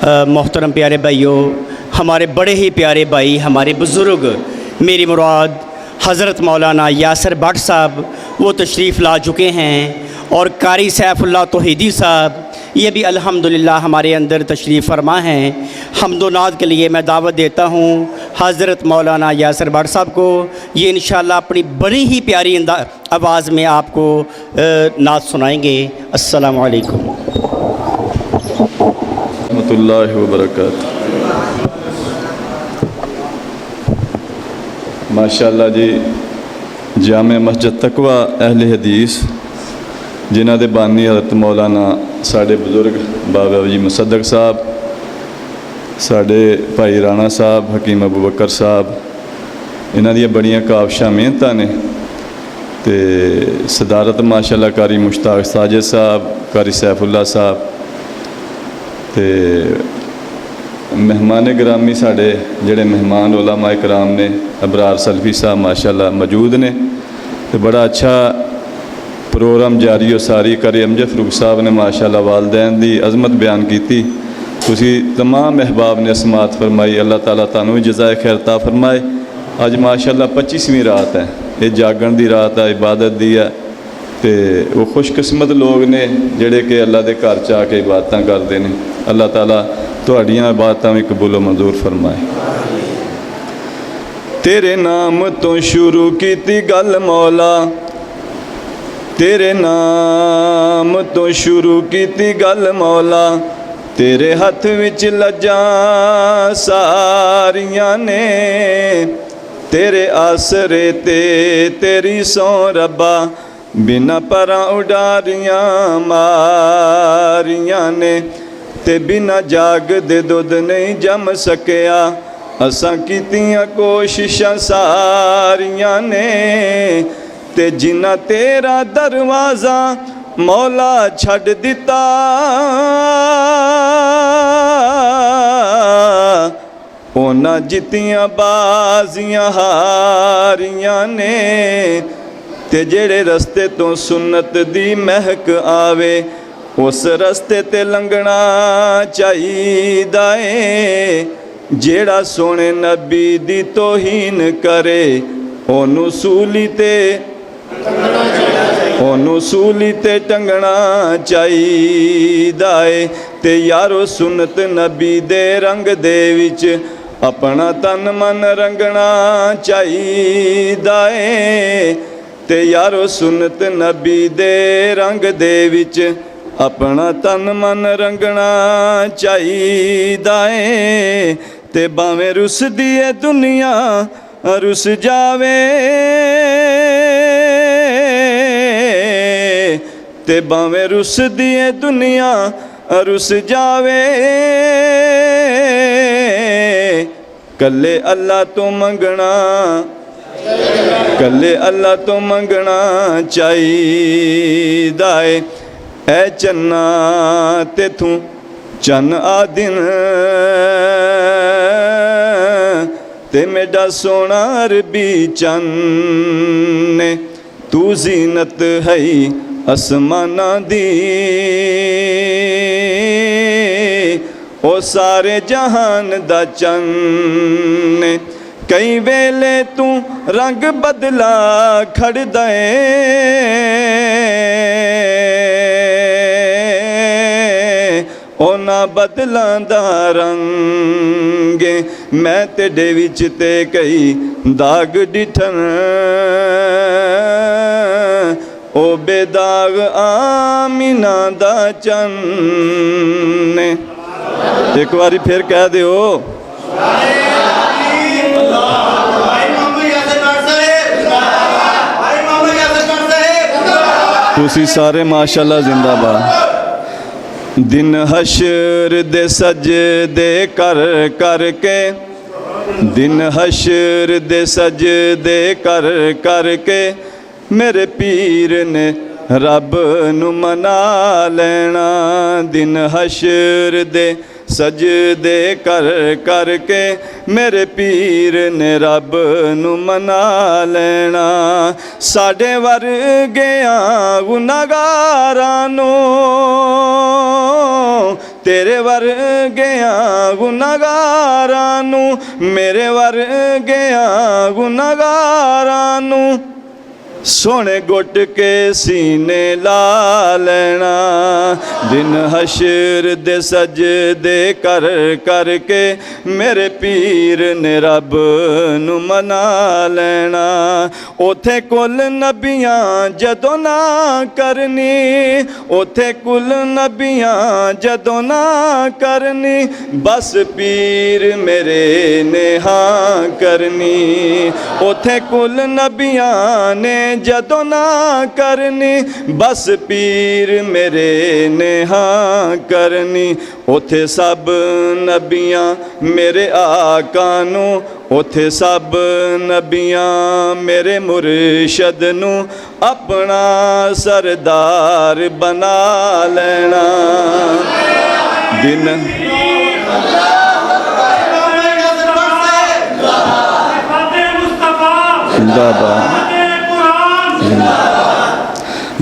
मोहतरम प्यारे भाइयों, हमारे बड़े ही प्यारे भाई, हमारे बुज़ुर्ग, मेरी मुराद हज़रत मौलाना यासिर भट्ट साहब वो तशरीफ़ ला चुके हैं और कारी सैफुल्लाह तौहीदी साहब ये भी अल्हम्दुलिल्लाह हमारे अंदर तशरीफ़ फरमा हैं। हम्दो नात के लिए मैं दावत देता हूँ हज़रत मौलाना यासिर भट्ट साहब को। ये इंशाअल्लाह अपनी बड़ी ही प्यारी आवाज़ में आपको नात सुनाएंगे। अस्सलामु अलैकुम रहमतुल्लाहि व बरकातहू। माशाअल्लाह जी, जामे मस्जिद तकवा अहले हदीस जिन्हां दे बानी हज़रत मौलाना साढ़े बुजुर्ग बाबा जी मुसद्दक साहब, साढ़े भाई राणा साहब, हकीम अबू बकर साहब, इन्हां दी बड़ियां काबशां मेहनतां ने ते सदारत माशाअल्लाह कारी मुश्ताक साजिद साहब, कारी सैफुल्लाह साहब ते मेहमान गिरामी साढ़े जेड़े मेहमान उलमा इकराम ने अबरार सल्फी साहब माशाअल्लाह मौजूद ने ते बड़ा अच्छा प्रोग्राम जारी सारी करे। अमजद फरूक साहब ने माशाअल्लाह वालदैन दी अजमत बयान की, तुसी तमाम अहबाब ने समात फरमाई। अल्लाह ताला तानू भी जज़ाए खैर ता फरमाए। अज माशाअल्लाह 25वीं रात है, ये जागण दी रात है, इबादत दी है ते वो खुशकिस्मत लोग ने जेड़े कि अल्लाह दे घर च आके इबादतां करते हैं। अल्लाह ताला तुहाड़ियां इबादतां भी कबूल मंजूर फरमाए। तेरे नाम तो शुरू कीती गल मौला, तेरे नाम तो शुरू कीती गल मौला, तेरे हथ विच लज्जां सारियां ने, तेरे आसरे ते तेरी सौ रब्बा, बिना परां उडारियां मारियां ने, ते बिना जाग दे दुध नहीं जम सकिया, असां कीतियां कोशिशां सारियां ने, ते जिन्ना तेरा दरवाज़ा मौला छड़ दिता, उन्हां जित्तियां बाजियां हारियां ने, ते जेड़े रस्ते तो सुन्नत दी महक आवे उस रस्ते ते लंघना चाहिदा है, जेड़ा सोने नबी दी तौहीन करे ओनू सूली ते टंगना चाहिदा है। ते यारो सुन्नत नबी दे रंग दे विच अपना तन मन रंगना चाहिदा है, ते यारो सुन्नत नबी दे रंग दे विच अपना तन मन रंगना चाहिदा है। ते भावें रुस दिए दुनिया रुस जावे, ते भावें रुस दिए दुनिया रुस जावे, कल्ले अल्लाह तो मंगना, कल्ले अल्लाह तो मंगना चाहिदा है। ऐ चन्ना ते तू चन आ दिन, ते मेरा सोना अरबी चन्ने, तू जीनत है आसमाना दी, ओ सारे जहान दा चन्ने, कई वेले तू रंग बदला खड़दा है, ओना बदलां दा रंगे, मैं तेरे विच ते कई दाग डिठन, ओ बेदाग आमीना दा चन्ने। एक बारी फिर कह दियो, तुसी सारे माशाअल्लाह जिंदाबाद। दिन हशर दे सजदे कर कर के, दिन हशर दे सजदे कर कर के, मेरे पीर ने रब नू मना लेना। दिन हशर दे सजदे कर कर के, मेरे पीर ने रब नू मना लेना। साडे वर्गियां गुनाहगारां नू ਤੇਰੇ ਵਰਗਿਆਂ ਗੁਨਾਹਗਾਰਾਂ ਨੂੰ, ਮੇਰੇ ਵਰਗਿਆਂ ਗੁਨਾਹਗਾਰਾਂ ਨੂੰ ਸੋਹਣੇ ਗੁੱਟ ਕੇ ਸੀਨੇ ਲਾ ਲੈਣਾ। ਦਿਨ ਹਸ਼ਰ ਦੇ ਸਜਦੇ ਕਰ ਕਰਕੇ ਮੇਰੇ ਪੀਰ ਨੇ ਰੱਬ ਨੂੰ ਮਨਾ ਲੈਣਾ। ਉਥੇ ਕੁੱਲ ਨਬੀਆਂ ਜਦੋਂ ਨਾ ਕਰਨੀ, ਉਥੇ ਕੁੱਲ ਨਬੀਆਂ ਜਦੋਂ ਨਾ ਕਰਨੀ, ਬਸ ਪੀਰ ਮੇਰੇ ਨੇ ਹਾਂ ਕਰਨੀ। ਉਥੇ ਕੁੱਲ ਨਬੀਆਂ ਨੇ ਜਦੋਂ ਨਾ ਕਰਨੀ, ਬਸ ਪੀਰ ਮੇਰੇ ਨੇ ਹਾਂ ਕਰਨੀ। ਉਥੇ ਸਭ ਨਬੀਆਂ ਮੇਰੇ ਆਕਾ ਨੂੰ, ਉਥੇ ਸਭ ਨਬੀਆਂ ਮੇਰੇ ਮੁਰਸ਼ਦ ਨੂੰ ਆਪਣਾ ਸਰਦਾਰ ਬਣਾ ਲੈਣਾ। ਦਿਨ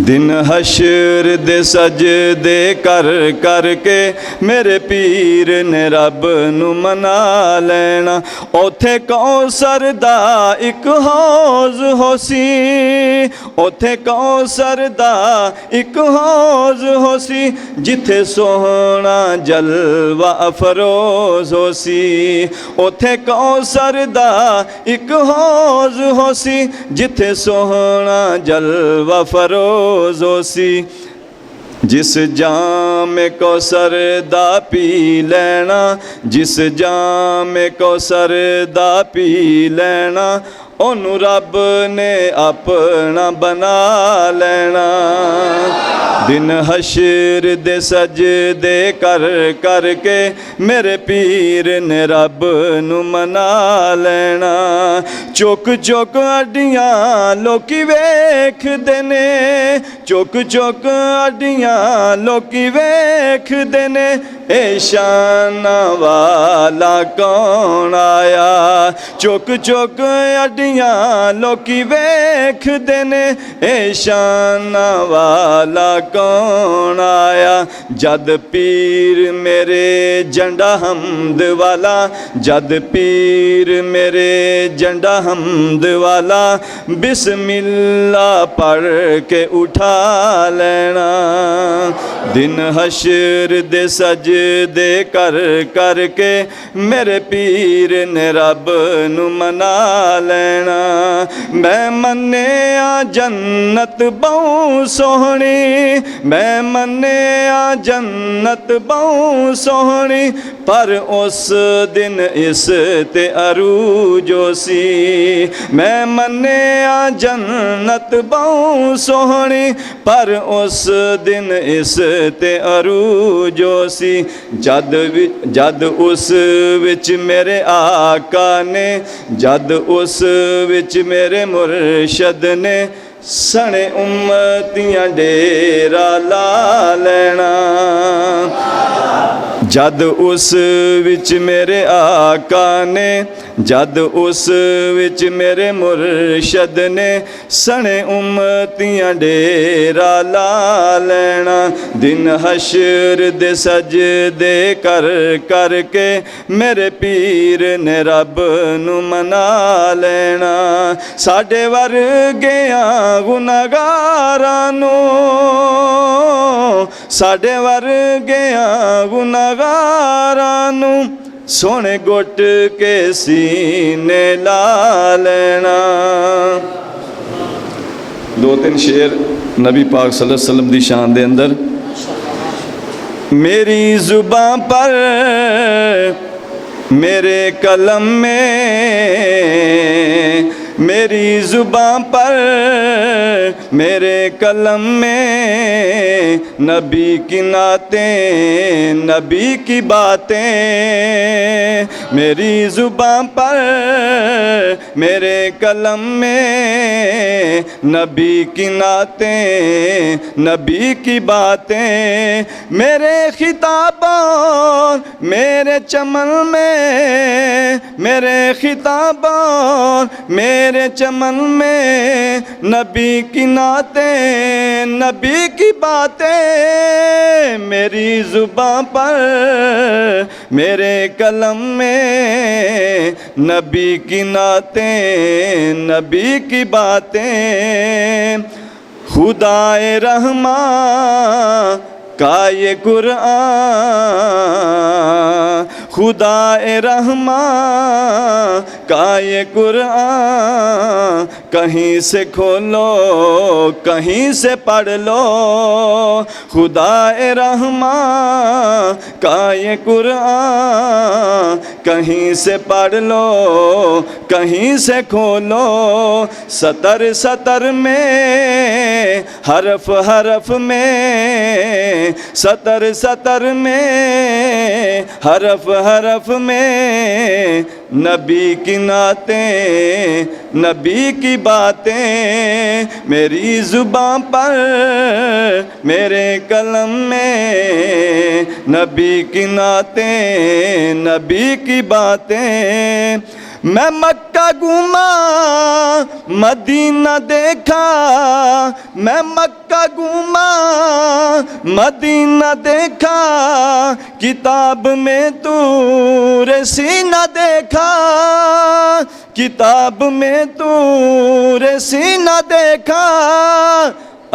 ਦਿਨ ਹਸ਼ਰ ਦੇ ਸਜਦੇ ਕਰ ਕਰਕੇ ਮੇਰੇ ਪੀਰ ਨੇ ਰੱਬ ਨੂੰ ਮਨਾ ਲੈਣਾ। ਉਥੇ ਕੌਸਰ ਦਾ ਇੱਕ ਹੌਜ਼ ਹੋਸੀ, ਉਥੇ ਕੌਸਰ ਦਾ ਇੱਕ ਹੌਜ਼ ਹੋਸੀ, ਜਿੱਥੇ ਸੋਹਣਾ ਜਲਵਾ ਅਫਰੋਜ਼ ਹੋਸੀ। ਉਥੇ ਕੌਸਰ ਦਾ ਇੱਕ ਹੌਜ਼ ਹੋਸੀ, ਜਿੱਥੇ ਸੋਹਣਾ ਜਲਵਾ ਫਰੋਜ਼ ਹੋਸੀ। ਜਿਸ ਜਾਮ ਕੌਸਰ ਦਾ ਪੀ ਲੈਣਾ, ਜਿਸ ਜਾਮ ਕੌਸਰ ਦਾ ਪੀ ਲੈਣਾ, ਉਹਨੂੰ ਰੱਬ ਨੇ ਆਪਣਾ ਬਣਾ ਲੈਣਾ। ਦਿਨ ਹਸ਼ਰ ਦੇ ਸਜਦੇ ਕਰ ਕਰਕੇ ਮੇਰੇ ਪੀਰ ਨੇ ਰੱਬ ਨੂੰ ਮਨਾ ਲੈਣਾ। ਚੁੱਕ ਚੁੱਕ ਅੱਡੀਆਂ ਲੋਕੀ ਵੇਖਦੇ ਨੇ, ਚੁੱਕ ਚੁੱਕ ਅੱਡੀਆਂ ਲੋਕੀ ਵੇਖਦੇ ਨੇ, ਇਹ ਸ਼ਾਨਾਂ ਵਾਲਾ ਕੌਣ ਆਇਆ। ਚੁੱਕ ਚੁੱਕ ਅੱਡੀਆਂ ਲੋਕੀ ਵੇਖਦੇ ਨੇ, ਇਹ ਸ਼ਾਨਾਂ ਵਾਲਾ ਕੌਣ ਆਇਆ। ਜਦ ਪੀਰ ਮੇਰੇ ਜੰਡਾ ਹਮਦ ਵਾਲਾ, ਜਦ ਪੀਰ ਮੇਰੇ ਜੰਡਾ ਹਮਦ ਵਾਲਾ, ਬਿਸਮਿल्ला ਪੜ੍ਹ ਕੇ ਉਠਾ ਲੈਣਾ। ਦਿਨ ਹਸ਼ਰ ਦੇ ਸਜਦੇ ਕਰ ਕਰਕੇ ਮੇਰੇ ਪੀਰ ਨੇ ਰੱਬ ਨੂੰ ਮਨਾ ਲੈਣਾ। ਮੈਂ ਮੰਨਿਆ ਜੰਨਤ ਬਹੁ ਸੋਹਣੀ, ਮੈਂ ਮੰਨਿਆ ਜੰਨਤ ਬਹੁ ਸੋਹਣੀ, ਪਰ ਉਸ ਦਿਨ ਇਸ ਤੇ ਅਰੂਜ ਸੀ। ਮੈਂ ਮੰਨਿਆ ਜੰਨਤ ਬਹੁ ਸੋਹਣੀ, ਪਰ ਉਸ ਦਿਨ ਇਸ ਤੇ ਅਰੂਜ ਸੀ। ਜਦ ਉਸ ਵਿੱਚ ਮੇਰੇ ਆਕਾ ਨੇ, ਜਦ ਉਸ ਵਿੱਚ ਮੇਰੇ ਮੁਰਸ਼ਦ ਨੇ, ਸਣੇ ਉਮਤੀਆਂ ਡੇਰਾ ਲਾ ਲੈਣਾ। ਜਦ ਉਸ ਵਿੱਚ ਮੇਰੇ ਆਕਾ ਨੇ, ਜਦ ਉਸ ਵਿੱਚ ਮੇਰੇ ਮੁਰਸ਼ਦ ਨੇ, ਸਣੇ ਉਮਤੀਆਂ ਡੇਰਾ ਲਾ ਲੈਣਾ। ਦਿਨ ਹਸ਼ਰ ਦੇ ਸਜਦੇ ਕਰ ਕਰਕੇ ਮੇਰੇ ਪੀਰ ਨੇ ਰੱਬ ਨੂੰ ਮਨਾ ਲੈਣਾ। ਸਾਡੇ ਵਰਗਿਆਂ ਗੁਨਾਹਗਾਰਾਂ ਨੂੰ, ਸਾਡੇ ਵਰਗਿਆਂ ਗੁਨਾਹਗਾਰਾਂ ਨੂੰ ਸੋਹਣੇ ਗੁੱਟ ਕੇ ਸੀਨੇ ਲਾ ਲੈਣਾ। ਦੋ ਤਿੰਨ ਸ਼ੇਰ ਨਬੀ ਪਾਕ ਸੱਲੱਲਾਹੁ अलैहि वसल्लम ਦੀ ਸ਼ਾਨ ਦੇ ਅੰਦਰ। मेरी जुबां पर मेरे कलम में, मेरी जुबां पर मेरे कलम में, नबी की नातें नबी की बातें। मेरी जुबां पर मेरे कलम में, नबी की नातें नबी की बातें। मेरे खिताबों मेरे चमन में, मेरे खिताबों मेरे चमन में, नबी की नातें नबी की باتیں میری زباں پر، میرے قلم میں نبی کی نعتیں، نبی کی باتیں، خدائے رحمان کا یہ قرآن، خدائے رحمان کا یہ قرآن، کہیں سے کھولو کہیں سے پڑھ لو، خدائے رحمان کا یہ قرآن، کہیں سے پڑھ لو کہیں سے کھولو، سطر سطر میں، حرف حرف میں، سطر سطر میں، حرف حرف میں، نبی کی نعتیں، نبی کی باتیں، میری زباں پر، میرے قلم میں، نبی کی نعتیں، نبی کی باتیں۔ میں مکہ گھوما مدینہ دیکھا، میں مکہ گھوما مدینہ دیکھا، کتاب میں طور سینہ دیکھا، کتاب میں طور سینہ دیکھا،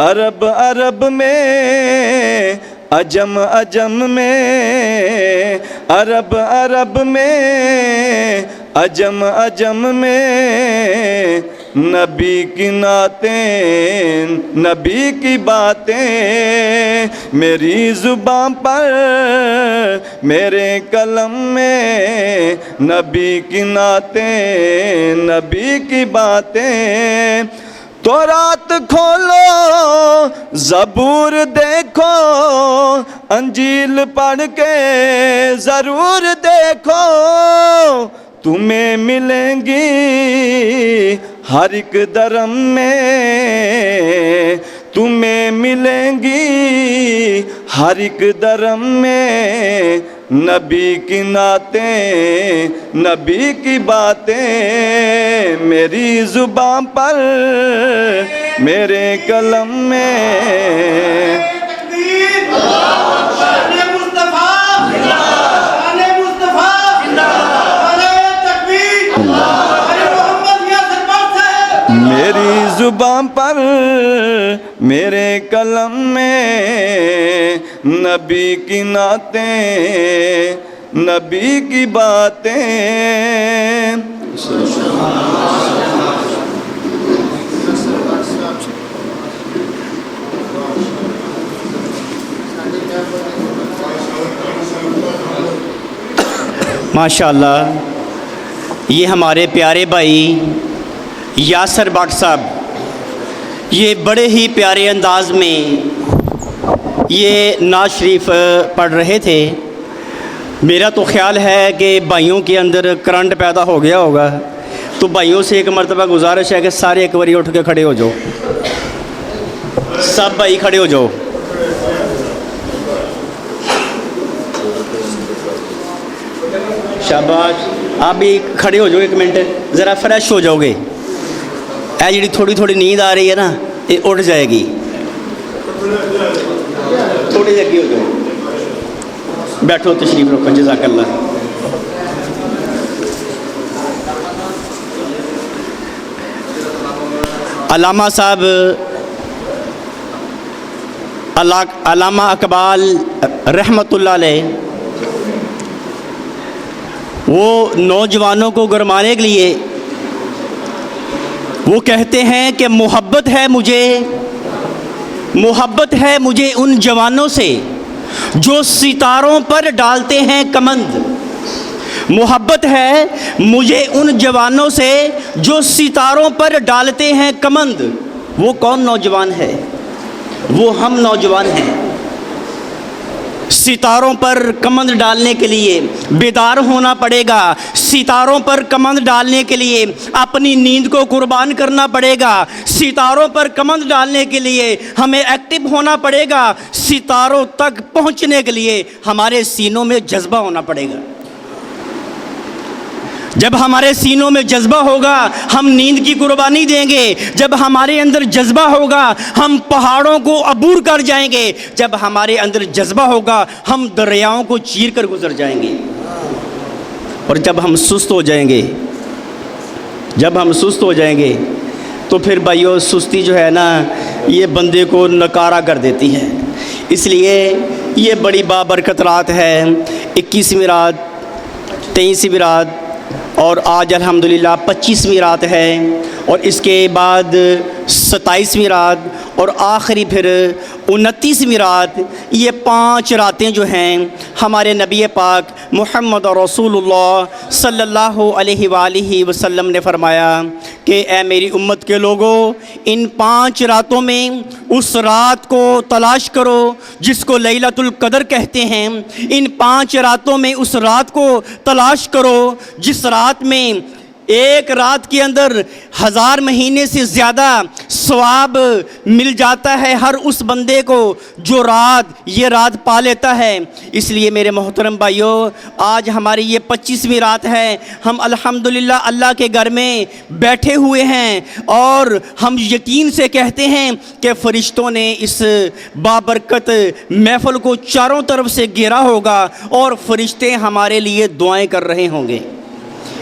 عرب عرب میں، عجم عجم میں، عرب عرب میں، عجم عجم میں، نبی کی نعتیں، نبی کی باتیں، میری زباں پر، میرے قلم میں، نبی کی نعتیں، نبی کی باتیں۔ تورات کھولو زبور دیکھو، انجیل پڑھ کے ضرور دیکھو، تمہیں ملیں گی ہر ایک درم میں، تمہیں ملیں گی ہر ایک درم میں، نبی کی نعتیں، نبی کی باتیں، میری زبان پر، میرے قلم میں۔ میری زبان پر، میرے قلم میں، نبی کی نعتیں، نبی کی باتیں۔ ماشاءاللہ، یہ ہمارے پیارے بھائی یاسر بٹ صاحب، یہ بڑے ہی پیارے انداز میں یہ نعت شریف پڑھ رہے تھے۔ میرا تو خیال ہے کہ بھائیوں کے اندر کرنٹ پیدا ہو گیا ہوگا، تو بھائیوں سے ایک مرتبہ گزارش ہے کہ سارے ایک باری اٹھ کے کھڑے ہو جاؤ، سب بھائی کھڑے ہو جاؤ۔ شاباش، آپ بھی کھڑے ہو جاؤ، ایک منٹ ذرا فریش ہو جاؤ گے۔ اے جڑی تھوڑی تھوڑی نیند آ رہی ہے نا، یہ اٹھ جائے گی، تھوڑی جگہ ہو جاؤ، بیٹھو، تشریف رکھو، جزاک اللہ۔ علامہ صاحب، علامہ اقبال رحمۃ اللہ علیہ، وہ نوجوانوں کو گرمانے کے لیے وہ کہتے ہیں کہ محبت ہے مجھے ان جوانوں سے جو ستاروں پر ڈالتے ہیں کمند، محبت ہے مجھے ان جوانوں سے جو ستاروں پر ڈالتے ہیں کمند۔ وہ کون نوجوان ہے؟ وہ ہم نوجوان ہیں۔ ستاروں پر کمند ڈالنے کے لیے بیدار ہونا پڑے گا، ستاروں پر کمند ڈالنے کے لیے اپنی نیند کو قربان کرنا پڑے گا، ستاروں پر کمند ڈالنے کے لیے ہمیں ایکٹیو ہونا پڑے گا، ستاروں تک پہنچنے کے لیے ہمارے سینوں میں جذبہ ہونا پڑے گا۔ جب ہمارے سینوں میں جذبہ ہوگا ہم نیند کی قربانی دیں گے، جب ہمارے اندر جذبہ ہوگا ہم پہاڑوں کو عبور کر جائیں گے، جب ہمارے اندر جذبہ ہوگا ہم دریاؤں کو چیر کر گزر جائیں گے۔ اور جب ہم سست ہو جائیں گے، جب ہم سست ہو جائیں گے تو پھر بھائیو سستی جو ہے نا یہ بندے کو نکارا کر دیتی ہے۔ اس لیے یہ بڑی بابرکت رات ہے، 21ویں رات، 23ویں رات اور آج الحمدللہ 25ویں رات ہے، اور اس کے بعد 27ویں رات اور آخری پھر 29ویں رات۔ یہ 5 راتیں جو ہیں ہمارے نبی پاک محمد رسول اللہ صلی اللہ علیہ وآلہ وسلم نے فرمایا کہ اے میری امت کے لوگوں، ان 5 راتوں میں اس رات کو تلاش کرو جس کو لیلۃ القدر کہتے ہیں۔ ان 5 راتوں میں اس رات کو تلاش کرو جس رات میں ایک رات کے اندر 1000 مہینے سے زیادہ ثواب مل جاتا ہے ہر اس بندے کو جو یہ رات پا لیتا ہے۔ اس لیے میرے محترم بھائیو، آج ہماری یہ 25ویں رات ہے، ہم الحمدللہ اللہ کے گھر میں بیٹھے ہوئے ہیں، اور ہم یقین سے کہتے ہیں کہ فرشتوں نے اس بابرکت محفل کو چاروں طرف سے گھیرا ہوگا اور فرشتے ہمارے لیے دعائیں کر رہے ہوں گے۔